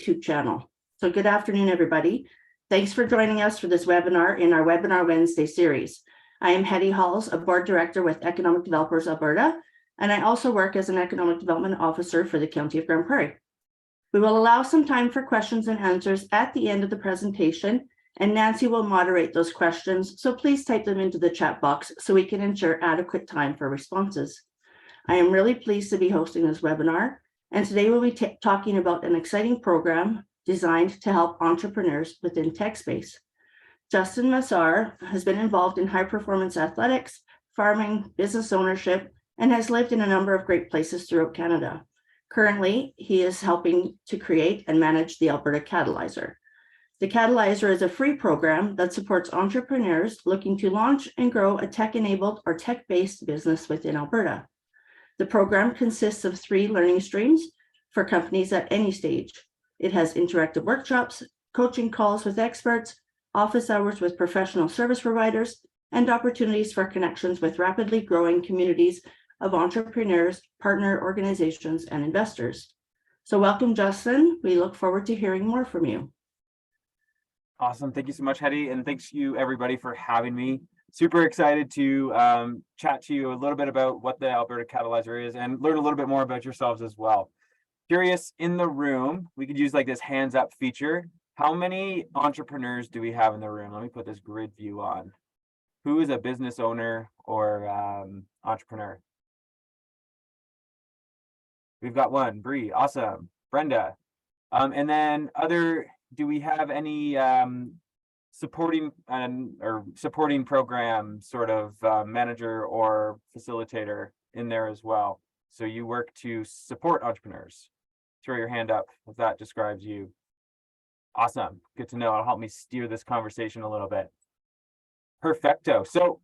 YouTube channel. So good afternoon, everybody. Thanks for joining us for this webinar in our Webinar Wednesday series. I am Hetty Halls, a board director with Economic Developers Alberta, and I also work as an economic development officer for the County of Grande Prairie. We will allow some time for questions and answers at the end of the presentation, and Nancy will moderate those questions, so please type them into the chat box so we can ensure adequate time for responses. I am really pleased to be hosting this webinar, and today we'll be talking about an exciting program designed to help entrepreneurs within tech space. Justin Massar has been involved in high-performance athletics, farming, business ownership, and has lived in a number of great places throughout Canada. Currently, he is helping to create and manage the Alberta Catalyzer. The Catalyzer is a free program that supports entrepreneurs looking to launch and grow a tech-enabled or tech-based business within Alberta. The program consists of 3 learning streams for companies at any stage. It has interactive workshops, coaching calls with experts, office hours with professional service providers, and opportunities for connections with rapidly growing communities of entrepreneurs, partner organizations, and investors. So welcome, Justin. We look forward to hearing more from you. Awesome. Thank you so much, Hetty. And thanks you everybody for having me. Super excited to chat to you a little bit about what the Alberta Catalyzer is and learn a little bit more about yourselves as well. Curious in the room, we could use like this hands up feature. How many entrepreneurs do we have in the room? Let me put this grid view on. Who is a business owner or entrepreneur? We've got one, Bree, awesome. Brenda. And then do we have any supporting program sort of manager or facilitator in there as well? So you work to support entrepreneurs. Throw your hand up if that describes you. Awesome, good to know. It'll help me steer this conversation a little bit. Perfecto. So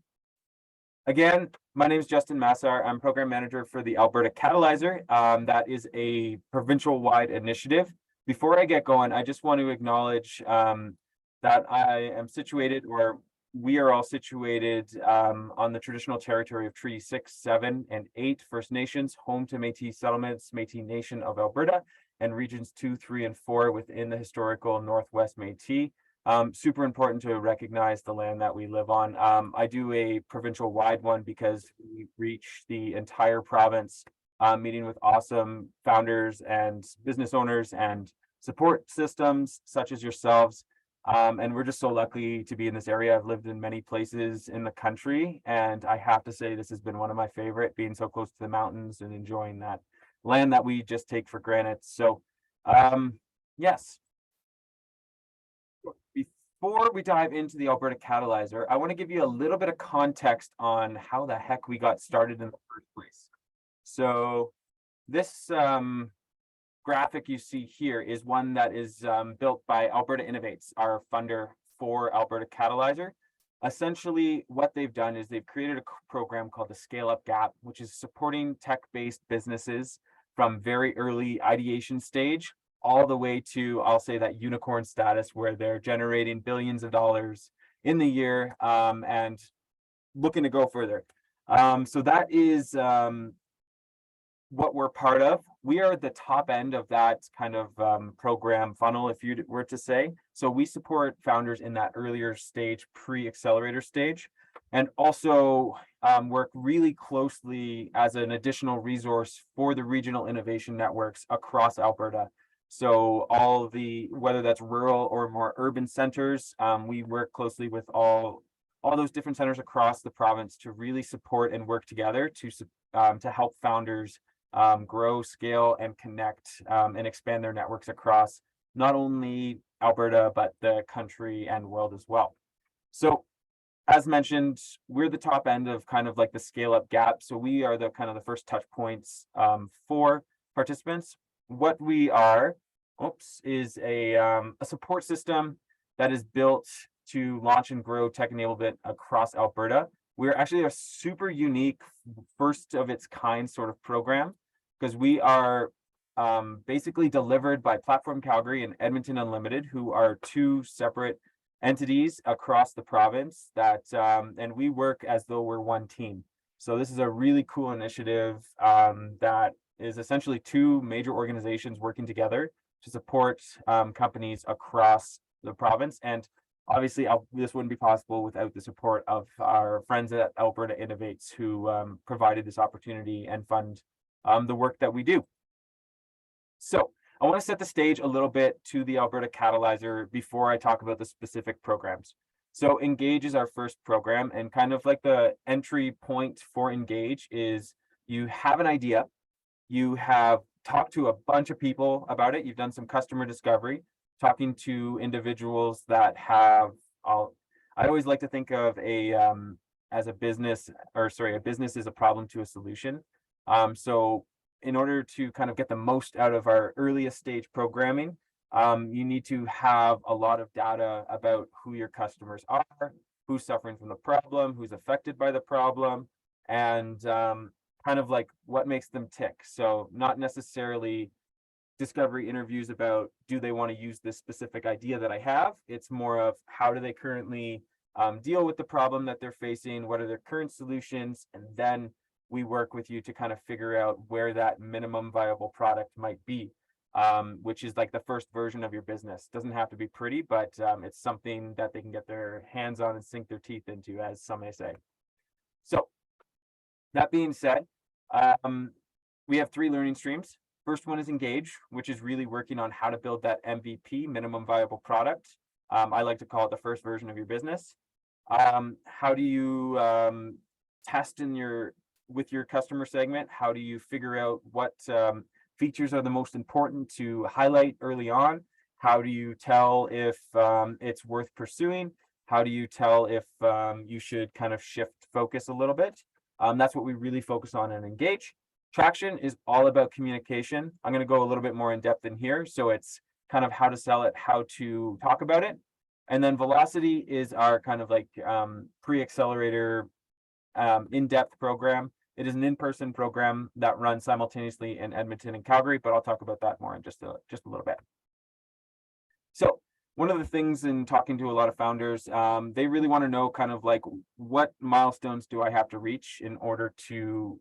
again, my name is Justin Massar. I'm program manager for the Alberta Catalyzer. That is a provincial-wide initiative. Before I get going, I just want to acknowledge that I am situated, or we are all situated on the traditional territory of Treaty 6, 7, and 8 First Nations, home to Métis settlements, Métis Nation of Alberta, and regions 2, 3, and 4 within the historical Northwest Métis. Super important to recognize the land that we live on. I do a provincial-wide one because we reach the entire province, meeting with awesome founders and business owners and support systems such as yourselves. And we're just so lucky to be in this area. I've lived in many places in the country, and I have to say this has been one of my favorite, being so close to the mountains and enjoying that land that we just take for granted. So yes. Before we dive into the Alberta Catalyzer, I want to give you a little bit of context on how the heck we got started in the first place. So this graphic you see here is one that is built by Alberta Innovates, our funder for Alberta Catalyzer. Essentially, what they've done is they've created a program called the Scale Up Gap, which is supporting tech-based businesses from very early ideation stage all the way to, I'll say, that unicorn status where they're generating billions of dollars in the year and looking to go further. So that is what we're part of. We are at the top end of that kind of program funnel, if you were to say. So we support founders in that earlier stage, pre-accelerator stage, and also work really closely as an additional resource for the regional innovation networks across Alberta. So all the, whether that's rural or more urban centers, we work closely with all those different centers across the province to really support and work together to help founders grow, scale, and connect and expand their networks across not only Alberta, but the country and world as well. So as mentioned, we're the top end of kind of like the scale up gap. So we are the kind of the first touch points for participants. What we are, is a support system that is built to launch and grow tech enablement across Alberta. We're actually a super unique, first of its kind sort of program, because we are basically delivered by Platform Calgary and Edmonton Unlimited, who are 2 separate entities across the province that, and we work as though we're one team. So this is a really cool initiative that is essentially 2 major organizations working together to support companies across the province. And obviously, this wouldn't be possible without the support of our friends at Alberta Innovates, who provided this opportunity and fund the work that we do. So I want to set the stage a little bit to the Alberta Catalyzer before I talk about the specific programs. So Engage is our first program, and kind of like the entry point for Engage is you have an idea, you have talked to a bunch of people about it, you've done some customer discovery, talking to individuals that have, I always like to think of as a business, or sorry, a business is a problem to a solution. So in order to kind of get the most out of our earliest stage programming, you need to have a lot of data about who your customers are, who's suffering from the problem, who's affected by the problem, and kind of like what makes them tick. So not necessarily discovery interviews about do they want to use this specific idea that I have. It's more of how do they currently deal with the problem that they're facing, what are their current solutions, and then we work with you to kind of figure out where that minimum viable product might be, which is like the first version of your business. Doesn't have to be pretty, but it's something that they can get their hands on and sink their teeth into, as some may say. So that being said, we have 3 learning streams. First one is Engage, which is really working on how to build that MVP, minimum viable product. I like to call it the first version of your business. How do you test with your customer segment? How do you figure out what features are the most important to highlight early on? How do you tell if it's worth pursuing? How do you tell if you should kind of shift focus a little bit? That's what we really focus on in Engage. Traction is all about communication. I'm going to go a little bit more in depth in here. So it's kind of how to sell it, how to talk about it. And then Velocity is our kind of like pre-accelerator in-depth program. It is an in-person program that runs simultaneously in Edmonton and Calgary, but I'll talk about that more in just a little bit. So one of the things in talking to a lot of founders, they really want to know kind of like what milestones do I have to reach in order to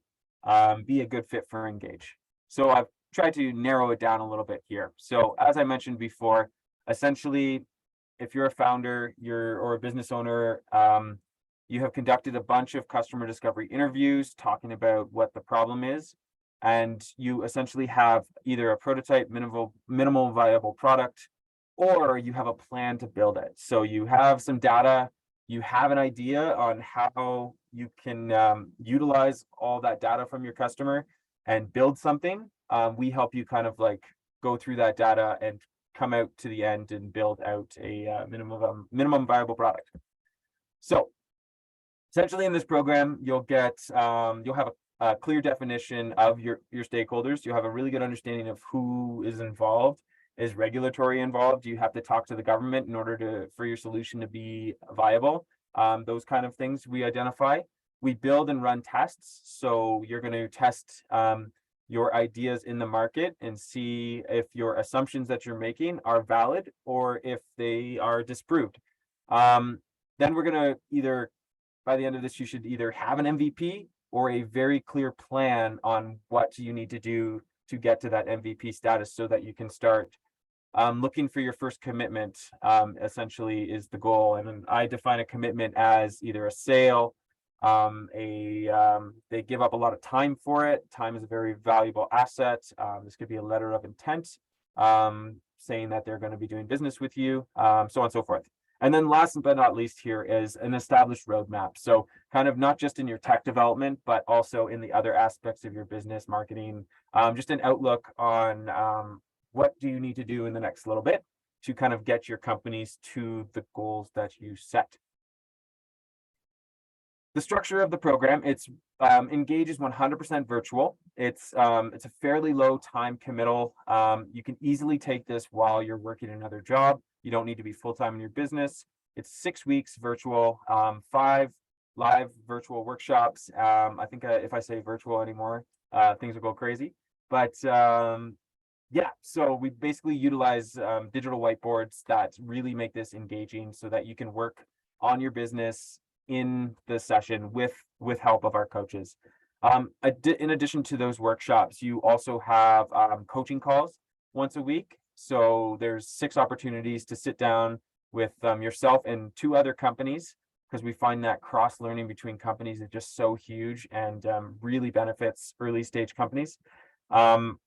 be a good fit for Engage. So I've tried to narrow it down a little bit here. So as I mentioned before, essentially, if you're a founder, or a business owner, you have conducted a bunch of customer discovery interviews talking about what the problem is, and you essentially have either a prototype minimal viable product, or you have a plan to build it. So you have some data, you have an idea on how you can utilize all that data from your customer and build something. We help you kind of like go through that data and come out to the end and build out a minimum viable product. So essentially in this program, you'll have a clear definition of your stakeholders. You'll have a really good understanding of who is involved. Is regulatory involved? You have to talk to the government in order for your solution to be viable. Those kind of things we identify. We build and run tests. So you're going to test your ideas in the market and see if your assumptions that you're making are valid or if they are disproved. Then we're going to by the end of this, you should either have an MVP or a very clear plan on what you need to do to get to that MVP status so that you can start looking for your first commitment, essentially is the goal. And I define a commitment as either a sale, they give up a lot of time for it. Time is a very valuable asset. This could be a letter of intent saying that they're going to be doing business with you, so on and so forth. And then last but not least here is an established roadmap. So kind of not just in your tech development, but also in the other aspects of your business marketing, just an outlook on what do you need to do in the next little bit to kind of get your companies to the goals that you set. The structure of the program, it's Engage is 100% virtual. It's a fairly low time committal. You can easily take this while you're working another job. You don't need to be full-time in your business. It's 6 weeks virtual, 5 live virtual workshops. I think if I say virtual anymore, things will go crazy. But yeah, so we basically utilize digital whiteboards that really make this engaging so that you can work on your business in the session with help of our coaches. In addition to those workshops, you also have coaching calls once a week. So there's 6 opportunities to sit down with yourself and 2 other companies, because we find that cross learning between companies is just so huge and really benefits early stage companies. So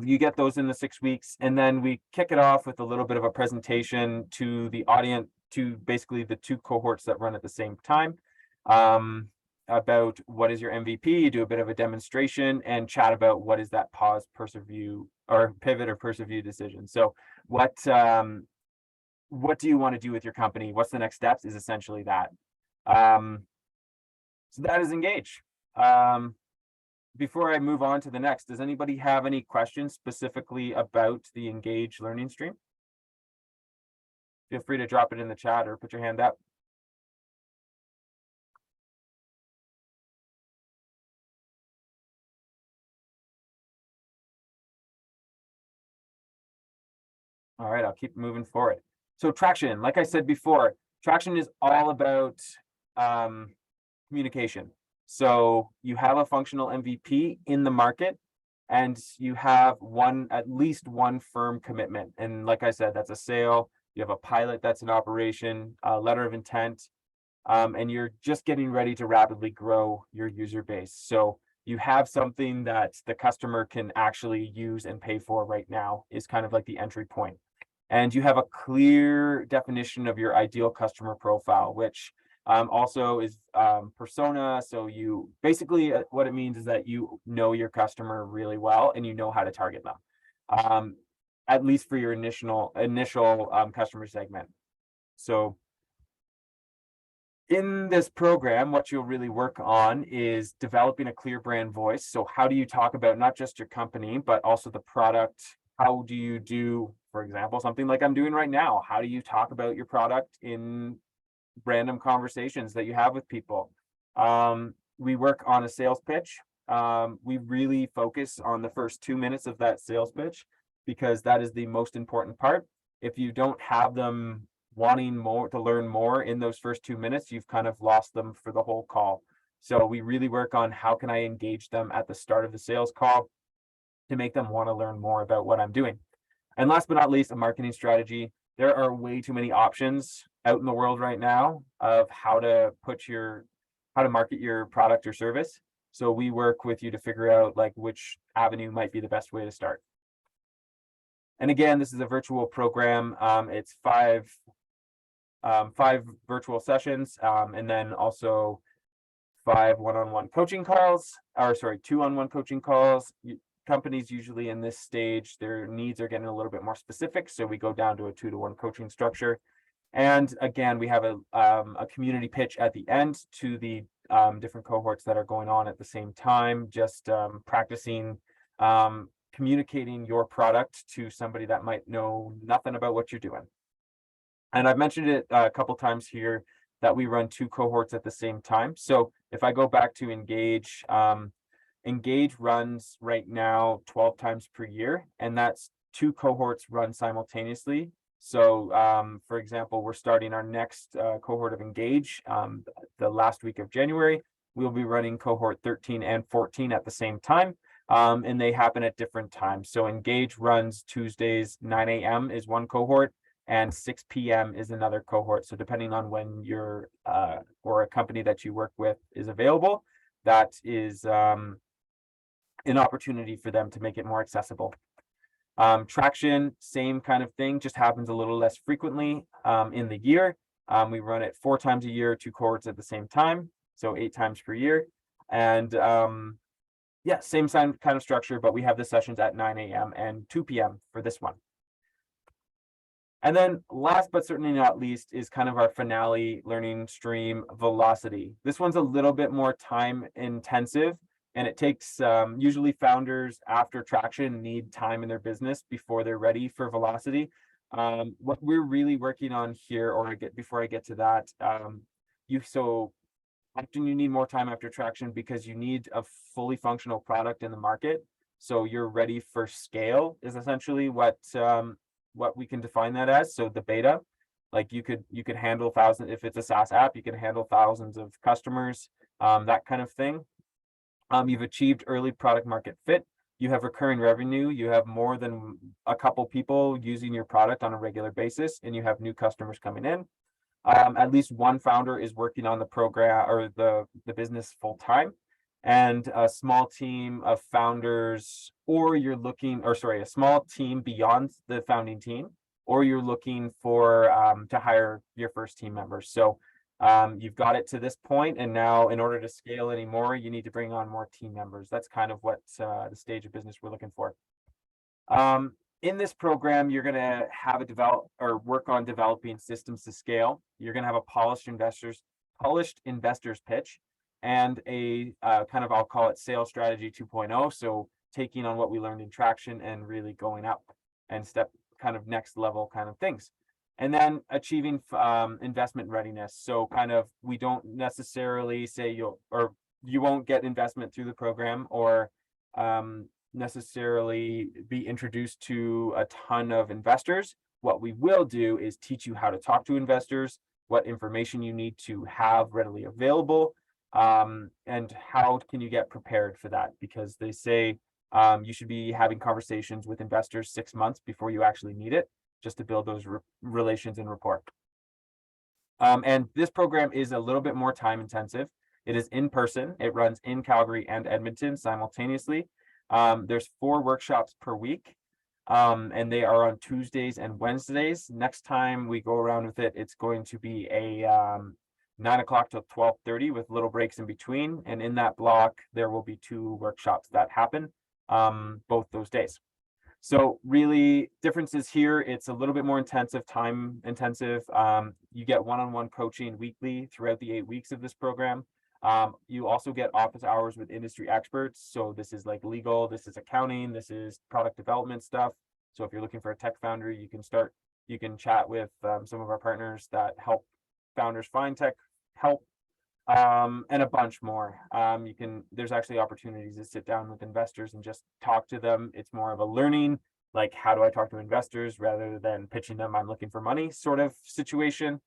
you get those in the 6 weeks, and then we kick it off with a little bit of a presentation to the audience, to basically the 2 cohorts that run at the same time, about what is your MVP. You do a bit of a demonstration and chat about what is that pause, persevere, or pivot or persevere decision. So what do you want to do with your company? What's the next steps is essentially that. So that is engage. Before I move on to the next, does anybody have any questions specifically about the engage learning stream? Feel free to drop it in the chat or put your hand up. All right, I'll keep moving forward. So traction, like I said before, traction is all about communication. So you have a functional MVP in the market, and you have at least one firm commitment. And like I said, that's a sale. You have a pilot that's in operation, a letter of intent, and you're just getting ready to rapidly grow your user base. So you have something that the customer can actually use and pay for right now, is kind of like the entry point. And you have a clear definition of your ideal customer profile, which also is persona. So you basically, what it means is that you know your customer really well and you know how to target them, at least for your initial customer segment. So in this program, what you'll really work on is developing a clear brand voice. So how do you talk about not just your company, but also the product? How do you do, for example, something like I'm doing right now? How do you talk about your product in random conversations that you have with people? We work on a sales pitch. We really focus on the first 2 minutes of that sales pitch, because that is the most important part. If you don't have them wanting to learn more in those first 2 minutes, you've kind of lost them for the whole call. So we really work on how can I engage them at the start of the sales call to make them want to learn more about what I'm doing. And last but not least, a marketing strategy. There are way too many options out in the world right now of how to market your product or service. So we work with you to figure out like which avenue might be the best way to start. And again, this is a virtual program. It's five virtual sessions, and then also 5 one-on-one coaching calls, or sorry, 2-on-1 coaching calls. Companies usually in this stage, their needs are getting a little bit more specific, so we go down to a 2-to-1 coaching structure. And again, we have a community pitch at the end to the different cohorts that are going on at the same time, just practicing communicating your product to somebody that might know nothing about what you're doing. And I've mentioned it a couple times here that we run 2 cohorts at the same time. So if I go back to Engage, Engage runs right now 12 times per year, and that's 2 cohorts run simultaneously. So for example, we're starting our next cohort of Engage the last week of January. We'll be running cohort 13 and 14 at the same time, and they happen at different times. So Engage runs Tuesdays, 9 a.m. is one cohort, and 6 p.m. is another cohort. So depending on when your or a company that you work with is available, that is an opportunity for them to make it more accessible. Traction, same kind of thing, just happens a little less frequently in the year. We run it 4 times a year, 2 cohorts at the same time, so 8 times per year. And yeah, same kind of structure, but we have the sessions at 9 a.m. and 2 p.m. for this one. And then last but certainly not least is kind of our finale learning stream, Velocity. This one's a little bit more time intensive, and it takes usually founders after Traction need time in their business before they're ready for Velocity. What we're really working on here, before I get to that, so often you need more time after Traction because you need a fully functional product in the market. So you're ready for scale is essentially what we can define that as. So the beta, like you could handle thousands, if it's a SaaS app, you can handle thousands of customers, that kind of thing. You've achieved early product market fit. you have recurring revenue, you have more than a couple people using your product on a regular basis, and you have new customers coming in. At least one founder is working on the program or the business full time, and a small team of founders, or you're looking, or sorry, a small team beyond the founding team, or you're looking for to hire your first team members. So you've got it to this point, and now in order to scale anymore, you need to bring on more team members. That's kind of what the stage of business we're looking for. In this program, you're going to have work on developing systems to scale. You're going to have a polished investors pitch, and a kind of, I'll call it sales strategy 2.0. So taking on what we learned in traction and really going up and step kind of next level kind of things. And then achieving investment readiness. So kind of, we don't necessarily say you won't get investment through the program, or necessarily be introduced to a ton of investors. What we will do is teach you how to talk to investors, what information you need to have readily available, and how can you get prepared for that, because they say you should be having conversations with investors 6 months before you actually need it, just to build those relations and rapport. And this program is a little bit more time intensive. It is in person. It runs in Calgary and Edmonton simultaneously. There's 4 workshops per week, and they are on Tuesdays and Wednesdays. Next time we go around with it, it's going to be a 9 o'clock to 12:30 with little breaks in between. And in that block, there will be 2 workshops that happen both those days. So really, differences here, it's a little bit more time intensive. You get one-on-one coaching weekly throughout the 8 weeks of this program. You also get office hours with industry experts. So this is like legal, this is accounting, this is product development stuff. So if you're looking for a tech founder, you can chat with some of our partners that help founders find tech help, and a bunch more. There's actually opportunities to sit down with investors and just talk to them. It's more of a learning, like, how do I talk to investors, rather than pitching them, I'm looking for money sort of situation.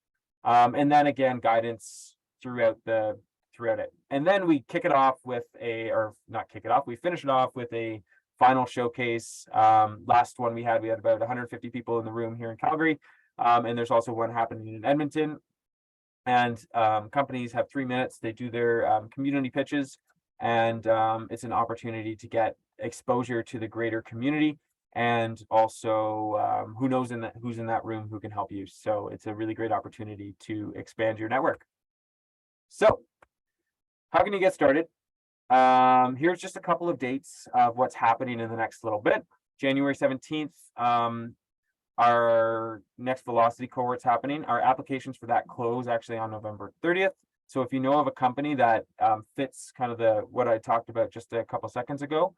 And then again, guidance throughout it. And then we kick it off with we finish it off with a final showcase. Last one we had about 150 people in the room here in Calgary. And there's also one happening in Edmonton. And companies have 3 minutes. They do their community pitches, and it's an opportunity to get exposure to the greater community, and also who's in that room who can help you. So it's a really great opportunity to expand your network. So how can you get started? Here's just a couple of dates of what's happening in the next little bit. January 17th, our next velocity cohort's happening. Our applications for that close actually on November 30th. So if you know of a company that fits kind of what I talked about just a couple seconds ago,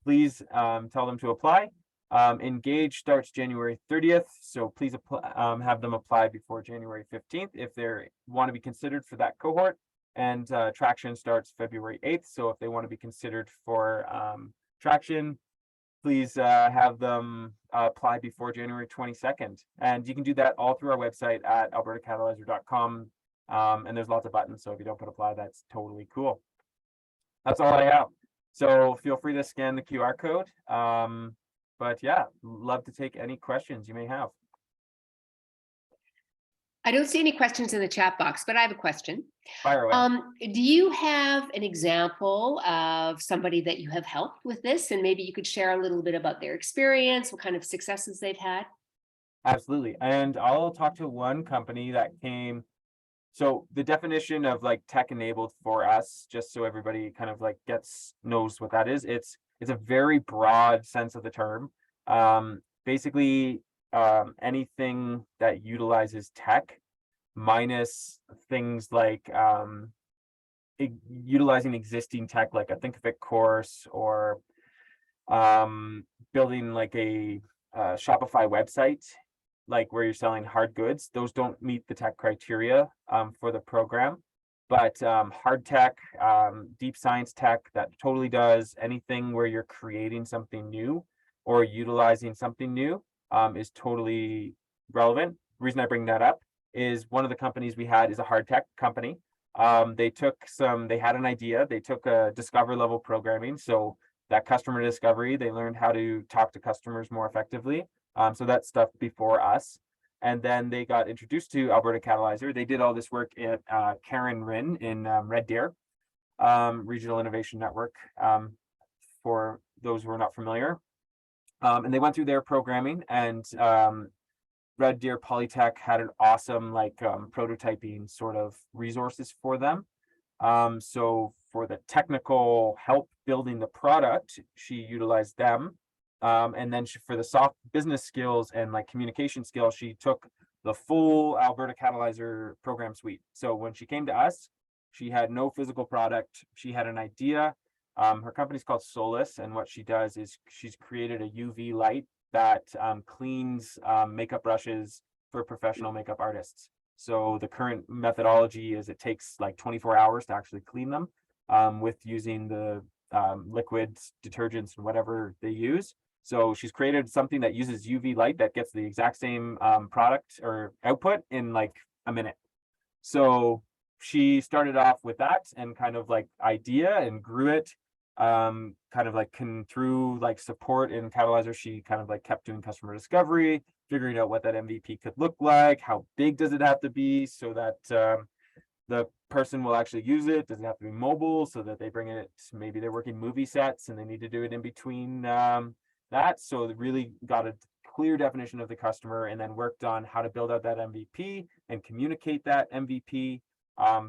please tell them to apply. Engage starts January 30th, so please have them apply before January 15th if they want to be considered for that cohort. And traction starts February 8th, so if they want to be considered for traction, please have them apply before January 22nd. And you can do that all through our website at albertacatalyzer.com. And there's lots of buttons, so if you don't put apply, that's totally cool. That's all I have. So feel free to scan the QR code. But yeah, love to take any questions you may have. I don't see any questions in the chat box, but I have a question. Fire away. Do you have an example of somebody that you have helped with this? And maybe you could share a little bit about their experience, what kind of successes they've had? Absolutely. And I'll talk to one company that came. So the definition of like tech enabled for us, just so everybody kind of like knows what that is, it's a very broad sense of the term. Basically, anything that utilizes tech, minus things like utilizing existing tech, like a Thinkific course, or building like a Shopify website, like where you're selling hard goods. Those don't meet the tech criteria for the program. But hard tech, deep science tech, that totally does. Anything where you're creating something new or utilizing something new is totally relevant. The reason I bring that up is one of the companies we had is a hard tech company. They had an idea, they took a discover level programming. So that customer discovery, they learned how to talk to customers more effectively. So that stuff before us. And then they got introduced to Alberta Catalyzer. They did all this work at Karen Rin in Red Deer Regional Innovation Network, for those who are not familiar. And they went through their programming, and Red Deer Polytech had an awesome prototyping sort of resources for them. So for the technical help building the product, she utilized them. And then for the soft business skills and like communication skills, she took the full Alberta Catalyzer program suite. So when she came to us, she had no physical product. She had an idea. Her company's called Solus, and what she does is she's created a UV light that cleans makeup brushes for professional makeup artists. So the current methodology is it takes like 24 hours to actually clean them with using the liquids, detergents, and whatever they use. So she's created something that uses UV light that gets the exact same product or output in like a minute. So she started off with that and kind of like idea and grew it kind of like through like support in Catalyzer. She kind of like kept doing customer discovery, figuring out what that MVP could look like, how big does it have to be so that the person will actually use it. Does it have to be mobile so that they bring it, maybe they're working movie sets and they need to do it in between that. So they really got a clear definition of the customer and then worked on how to build out that MVP and communicate that MVP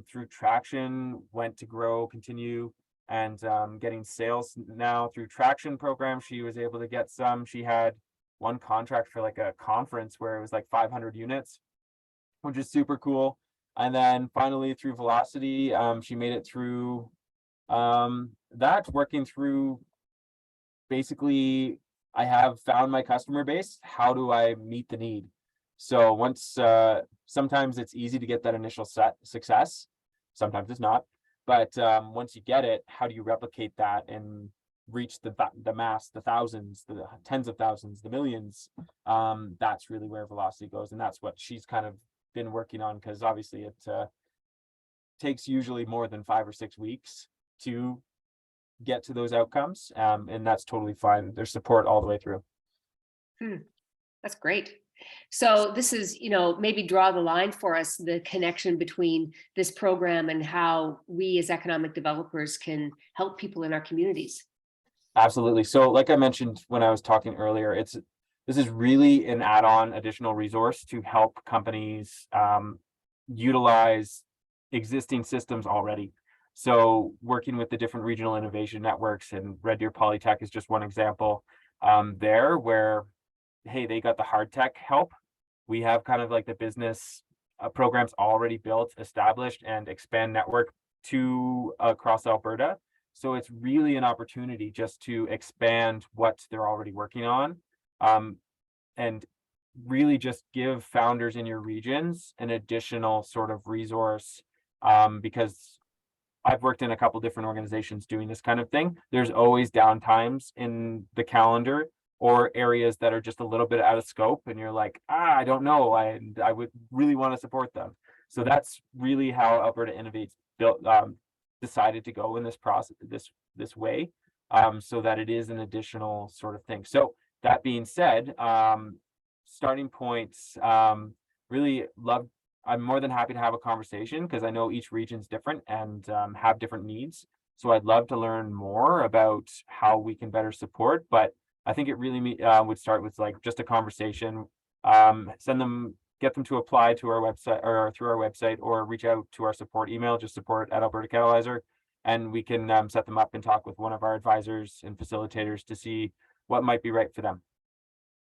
through traction, went to grow, continue, and getting sales now through traction program. She was able to get some. She had one contract for like a conference where it was like 500 units, which is super cool. And then finally through Velocity, she made it through that, working through basically, I have found my customer base. How do I meet the need? So once, sometimes it's easy to get that initial success. Sometimes it's not. But once you get it, how do you replicate that and reach the mass, the thousands, the tens of thousands, the millions? That's really where Velocity goes. And that's what she's kind of been working on, because obviously it takes usually more than 5 or 6 weeks to get to those outcomes. And that's totally fine. There's support all the way through. That's great. So this is, maybe draw the line for us, the connection between this program and how we as economic developers can help people in our communities. Absolutely. So like I mentioned when I was talking earlier, this is really an add-on additional resource to help companies utilize existing systems already. So working with the different regional innovation networks, and Red Deer Polytech is just one example there where, hey, they got the hard tech help. We have kind of like the business programs already built, established, and expand network to across Alberta. So it's really an opportunity just to expand what they're already working on, and really just give founders in your regions an additional sort of resource, because I've worked in a couple different organizations doing this kind of thing. There's always downtimes in the calendar or areas that are just a little bit out of scope, and you're like, I don't know, I would really want to support them. So that's really how Alberta Innovates decided to go in this process, this way, so that it is an additional sort of thing. So that being said, starting points, really love. I'm more than happy to have a conversation, because I know each region's different and have different needs. So I'd love to learn more about how we can better support. But I think it really would start with like just a conversation. Get them to apply to our website or through our website, or reach out to our support email, just support@Alberta Catalyzer, and we can set them up and talk with one of our advisors and facilitators to see what might be right for them.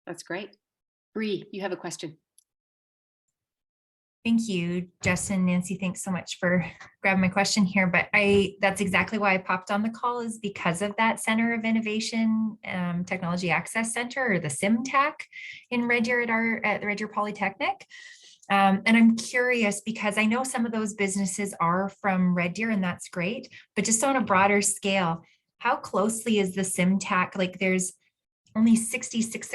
That's great. Bree, you have a question. Thank you, Justin, Nancy. Thanks so much for grabbing my question here. But that's exactly why I popped on the call, is because of that Center of Innovation Technology Access Center, or the CIMTAC in Red Deer at the Red Deer Polytechnic. And I'm curious, because I know some of those businesses are from Red Deer, and that's great, but just on a broader scale, how closely is the CIMTAC? Like, there's only 66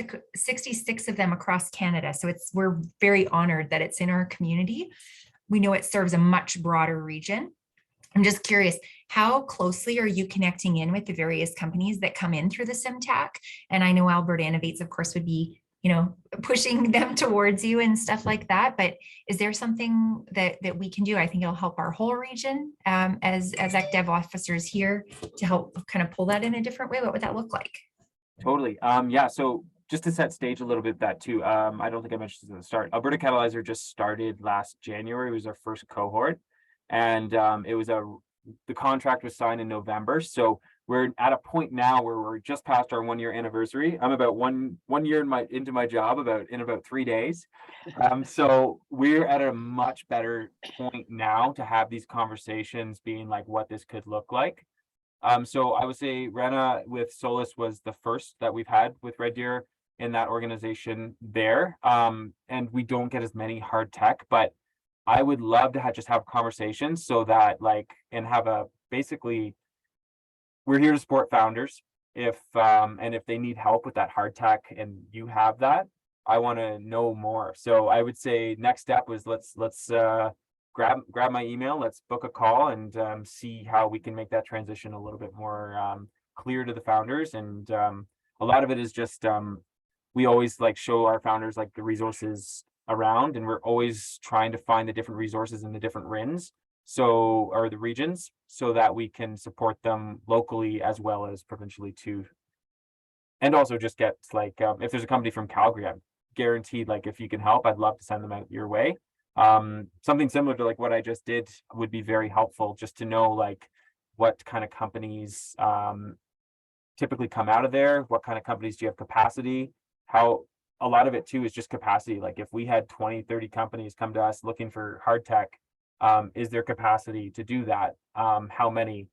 of them across Canada. So we're very honored that it's in our community. we know it serves a much broader region. I'm just curious, how closely are you connecting in with the various companies that come in through the SIMTAC? And I know Alberta Innovates, of course, would be, pushing them towards you and stuff like that. But is there something that we can do? I think it'll help our whole region as EcDev officers here to help kind of pull that in a different way. What would that look like? Totally. Yeah. So just to set stage a little bit that too. I don't think I mentioned this at the start. Alberta Catalyzer just started last January. It was our first cohort, and the contract was signed in November. So we're at a point now where we're just past our 1 year anniversary. I'm about one year into my job in about 3 days. So we're at a much better point now to have these conversations being like what this could look like. So I would say Rena with Solus was the first that we've had with Red Deer in that organization there. And we don't get as many hard tech, but I would love to just have conversations so that basically we're here to support founders. If they need help with that hard tech and you have that, I want to know more. So I would say next step was let's grab my email, let's book a call and see how we can make that transition a little bit more clear to the founders. And a lot of it is just we always show our founders the resources around, and we're always trying to find the different resources in the different RINs, or the regions, so that we can support them locally as well as provincially too. And also just get if there's a company from Calgary, I'm guaranteed if you can help, I'd love to send them out your way. Something similar to what I just did would be very helpful, just to know what kind of companies typically come out of there, what kind of companies do you have capacity, how a lot of it too is just capacity. If we had 20-30 companies come to us looking for hard tech, is there capacity to do that? How many?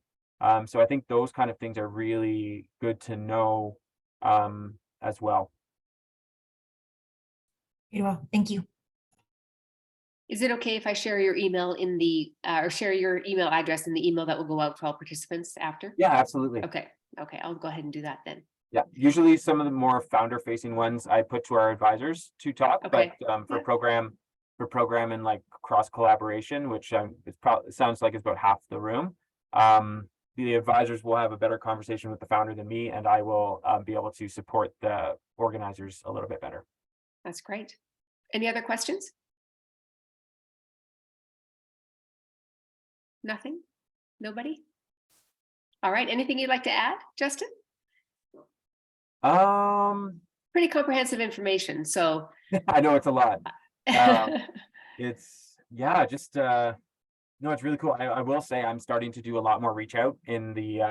So I think those kind of things are really good to know as well. Well, thank you. Is it okay if I share your email in the or share your email address in the email that will go out to all participants after? Yeah, absolutely. Okay, I'll go ahead and do that then. Yeah, usually some of the more founder-facing ones I put to our advisors to talk, Okay. but for program and cross collaboration, which it sounds like it's about half the room. The advisors will have a better conversation with the founder than me, and I will be able to support the organizers a little bit better. That's great. Any other questions? Nothing? Nobody? All right. Anything you'd like to add, Justin? Pretty comprehensive information. So I know it's a lot. It's no, it's really cool. I will say I'm starting to do a lot more reach out in the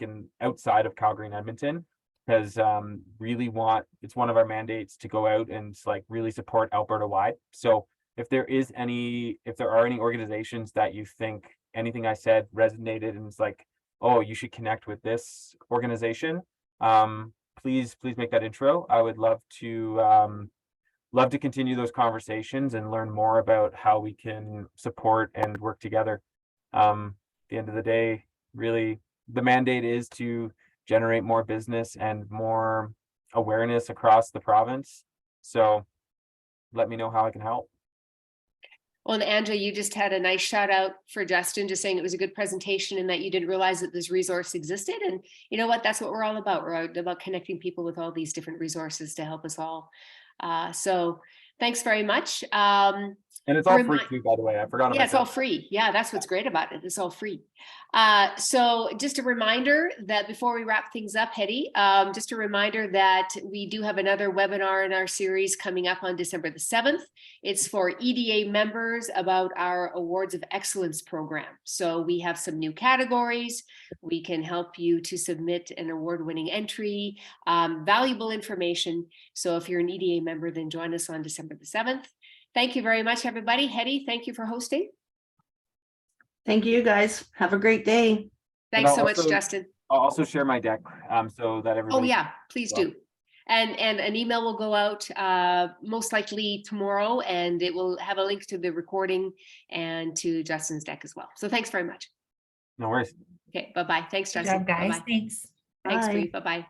in outside of Calgary and Edmonton, because it's one of our mandates to go out and really support Alberta wide. So if there are any organizations that you think anything I said resonated and it's oh, you should connect with this organization, please make that intro. I would love to continue those conversations and learn more about how we can support and work together. At the end of the day, really, the mandate is to generate more business and more awareness across the province. So let me know how I can help. Well, and Angela, you just had a nice shout out for Justin, just saying it was a good presentation and that you didn't realize that this resource existed. And you know what, that's what we're all about. We're about connecting people with all these different resources to help us all. So thanks very much. And it's all free too, by the way. I forgot about that. Yeah, it's all free. Yeah, that's what's great about it. It's all free. So just a reminder that before we wrap things up, Hetty, just a reminder that we do have another webinar in our series coming up on December the 7th. It's for EDA members about our Awards of Excellence program. So we have some new categories. We can help you to submit an award-winning entry, valuable information. So if you're an EDA member, then join us on December the 7th. Thank you very much, everybody. Hetty, thank you for hosting. Thank you, guys. Have a great day. Thanks so much, Justin. I'll also share my deck so that everybody. Oh yeah, please do. And an email will go out most likely tomorrow, and it will have a link to the recording and to Justin's deck as well. So thanks very much. No worries. Okay, bye-bye. Thanks, Good Justin. job, guys. Bye-bye. Thanks. Thanks, Bye. Bree. Bye-bye.